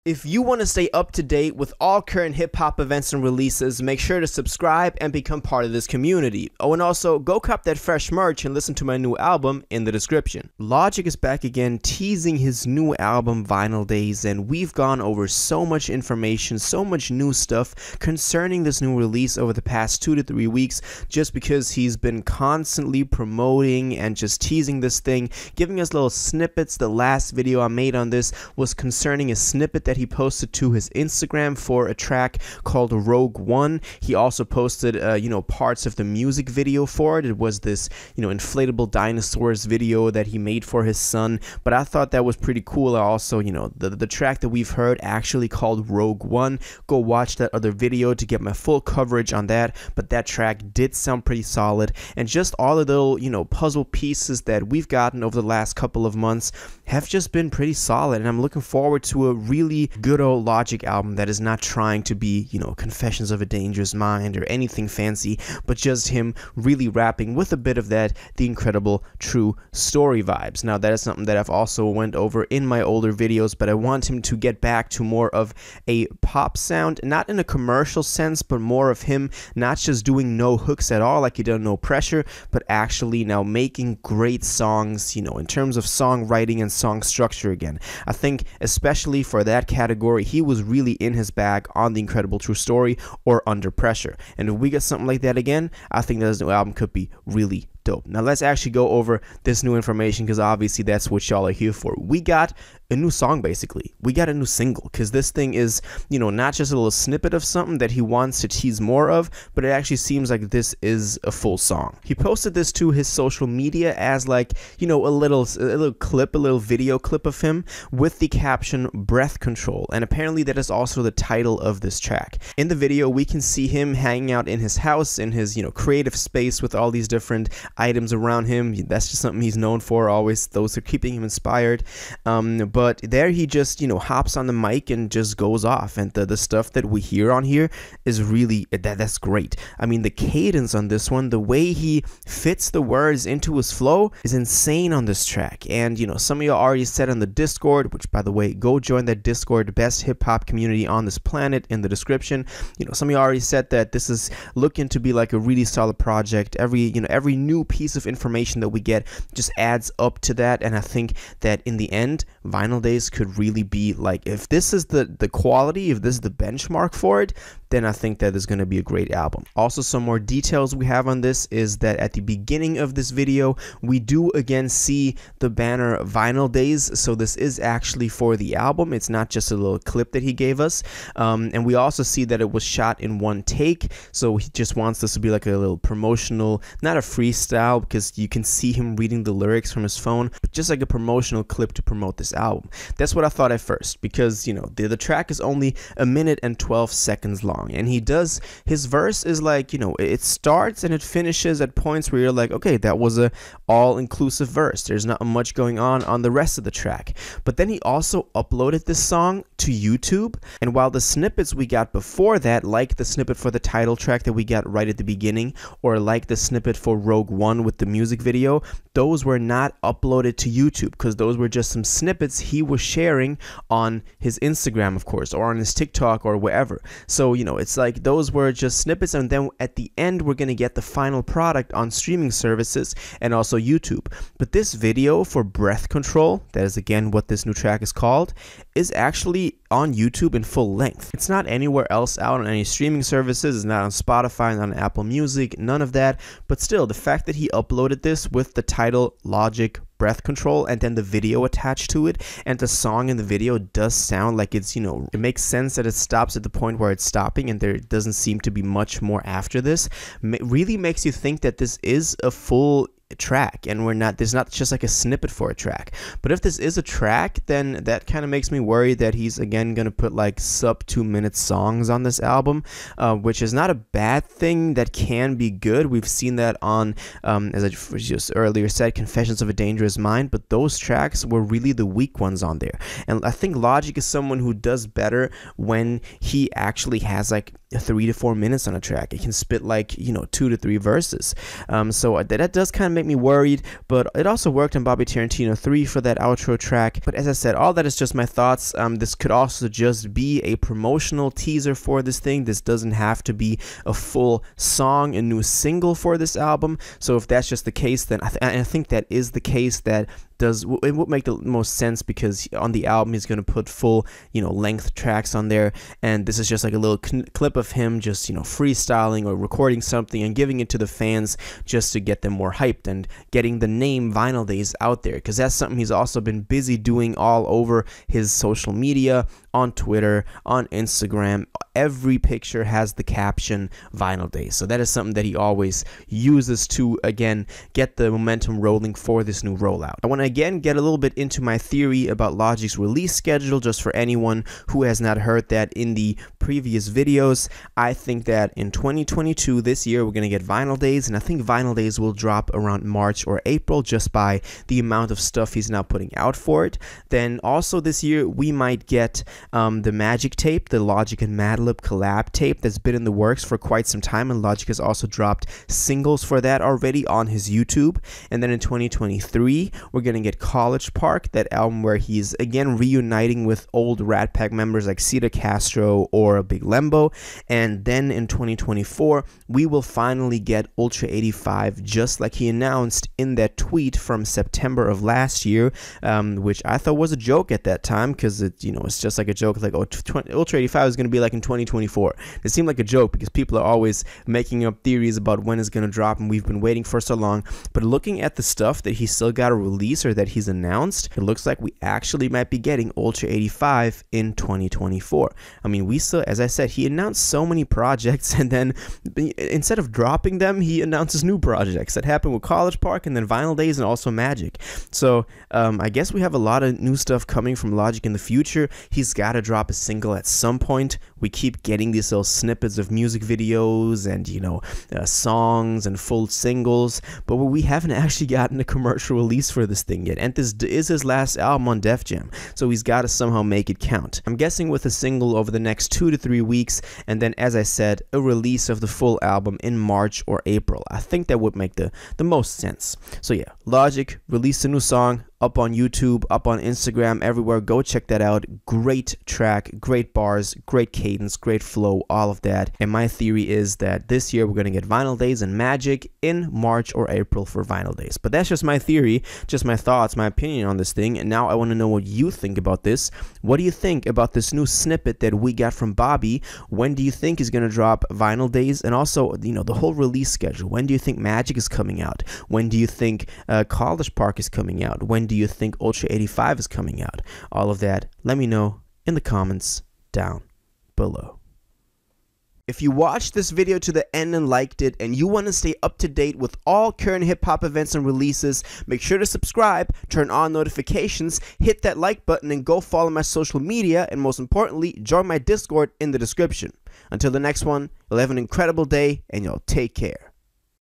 If you want to stay up to date with all current hip-hop events and releases, make sure to subscribe and become part of this community. Oh, and also, go cop that fresh merch and listen to my new album in the description. Logic is back again, teasing his new album, Vinyl Days, and we've gone over so much information, so much new stuff concerning this new release over the past 2 to 3 weeks, just because he's been constantly promoting and just teasing this thing, giving us little snippets. The last video I made on this was concerning a snippet that he posted to his Instagram for a track called Rogue One. He also posted parts of the music video for it. It was this inflatable dinosaurs video that he made for his son, but I thought that was pretty cool. Also, the track that we've heard actually called Rogue One. Go watch that other video to get my full coverage on that, but that track did sound pretty solid, and just all the little puzzle pieces that we've gotten over the last couple of months have just been pretty solid, and I'm looking forward to a really good old Logic album that is not trying to be, Confessions of a Dangerous Mind or anything fancy, but just him really rapping with a bit of that The Incredible True Story vibes. Now, that is something that I've also went over in my older videos, but I want him to get back to more of a pop sound, not in a commercial sense, but more of him not just doing no hooks at all like he did No Pressure, but actually now making great songs, in terms of songwriting and song structure again. I think especially for that category, he was really in his bag on The Incredible True Story or Under Pressure. And if we get something like that again, I think that his new album could be really dope. Now let's actually go over this new information, because obviously that's what y'all are here for. We got a new song, basically. We got a new single, because this thing is, not just a little snippet of something that he wants to tease more of, but it actually seems like this is a full song. He posted this to his social media as like, a little clip, a little video clip of him with the caption Breath Control, and apparently that is also the title of this track. In the video, we can see him hanging out in his house, in his, creative space with all these different items around him. That's just something he's known for, always. Those are keeping him inspired. But there he just, hops on the mic and just goes off. And the stuff that we hear on here is really, that's great. I mean, the cadence on this one, the way he fits the words into his flow is insane on this track. And, some of y'all already said on the Discord, which, by the way, go join that Discord, best hip-hop community on this planet, in the description. Some of y'all already said that this is looking to be like a really solid project. Every new piece of information that we get just adds up to that, and I think that in the end, Vinyl Days could really be like, if this is the quality, if this is the benchmark for it, then I think that is going to be a great album. Also, some more details we have on this is that at the beginning of this video, we do again see the banner Vinyl Days, so this is actually for the album. It's not just a little clip that he gave us, and we also see that it was shot in one take, so he just wants this to be like a little promotional, not a freestyle, because you can see him reading the lyrics from his phone, but just like a promotional clip to promote this album. That's what I thought at first, because the track is only 1 minute and 12 seconds long, and his verse is like, it starts and it finishes at points where you're like, okay, that was a all-inclusive verse. There's not much going on the rest of the track. But then he also uploaded this song to YouTube, and while the snippets we got before that, like the snippet for the title track that we got right at the beginning, or like the snippet for Rogue One with the music video, those were not uploaded to YouTube, because those were just some snippets he was sharing on his Instagram, of course, or on his TikTok or wherever. So, it's like those were just snippets, and then at the end, we're going to get the final product on streaming services and also YouTube. But this video for Breath Control, that is again what this new track is called, is actually on YouTube in full length. It's not anywhere else out on any streaming services. It's not on Spotify, not on Apple Music, none of that. But still, the fact that he uploaded this with the title Logic Breath Control and then the video attached to it, and the song in the video does sound like it's, it makes sense that it stops at the point where it's stopping and there doesn't seem to be much more after this, really makes you think that this is a full track, and there's not just like a snippet for a track. But if this is a track, then that kind of makes me worry that he's again gonna put like sub 2-minute songs on this album, which is not a bad thing. That can be good. We've seen that on as I just earlier said, Confessions of a Dangerous Mind, but those tracks were really the weak ones on there. And I think Logic is someone who does better when he actually has like 3 to 4 minutes on a track. It can spit like, you know, 2 to 3 verses. So that does kind of make me worried, but it also worked on Bobby Tarantino 3 for that outro track. But as I said, all that is just my thoughts. This could also just be a promotional teaser for this thing. This doesn't have to be a full song, a new single for this album. So if that's just the case, then I think that is the case. That it would make the most sense, because on the album he's going to put full, you know, length tracks on there, and this is just like a little clip of him just, you know, freestyling or recording something and giving it to the fans just to get them more hyped and getting the name Vinyl Days out there, because that's something he's also been busy doing all over his social media, on Twitter, on Instagram. Every picture has the caption Vinyl Days, so that is something that he always uses to, again, get the momentum rolling for this new rollout. I want to again get a little bit into my theory about Logic's release schedule, just for anyone who has not heard that in the previous videos. I think that in 2022, this year, we're going to get Vinyl Days, and I think Vinyl Days will drop around March or April, just by the amount of stuff he's now putting out for it. Then also this year, we might get the Magic tape, the Logic and Madlib collab tape that's been in the works for quite some time, and Logic has also dropped singles for that already on his YouTube. And then in 2023, we're going to get College Park, that album where he's again reuniting with old Rat Pack members like Cedar Castro or Big Lembo. And then in 2024, we will finally get Ultra 85, just like he announced in that tweet from September of last year, which I thought was a joke at that time, because it, you know, it's just like a joke, like, oh, Ultra 85 is going to be like in 2024. It seemed like a joke because people are always making up theories about when it's going to drop, and we've been waiting for so long. But looking at the stuff that he's still got to release or that he's announced, it looks like we actually might be getting Ultra 85 in 2024. I mean, we still, as I said, he announced so many projects, and then instead of dropping them, he announces new projects. That happened with College Park, and then Vinyl Days, and also Magic. So I guess we have a lot of new stuff coming from Logic in the future. He's got to drop a single at some point. We keep getting these little snippets of music videos and, you know, songs and full singles, but we haven't actually gotten a commercial release for this thing yet. And this is his last album on Def Jam, so he's got to somehow make it count. I'm guessing with a single over the next 2 to 3 weeks, and then, as I said, a release of the full album in March or April. I think that would make the most sense. So yeah, Logic released a new song, up on YouTube, up on Instagram, everywhere. Go check that out. Great track, great bars, great cadence, great flow, all of that. And my theory is that this year we're going to get Vinyl Days and Magic in March or April for Vinyl Days. But that's just my theory, just my thoughts, my opinion on this thing. And now I want to know what you think about this. What do you think about this new snippet that we got from Bobby? When do you think is going to drop Vinyl Days? And also, you know, the whole release schedule. When do you think Magic is coming out? When do you think College Park is coming out? When do you think Ultra 85 is coming out? All of that, let me know in the comments down below. If you watched this video to the end and liked it, and you want to stay up to date with all current hip-hop events and releases, make sure to subscribe, turn on notifications, hit that like button, and go follow my social media, and most importantly, join my Discord in the description. Until the next one, you'll have an incredible day, and you'll take care.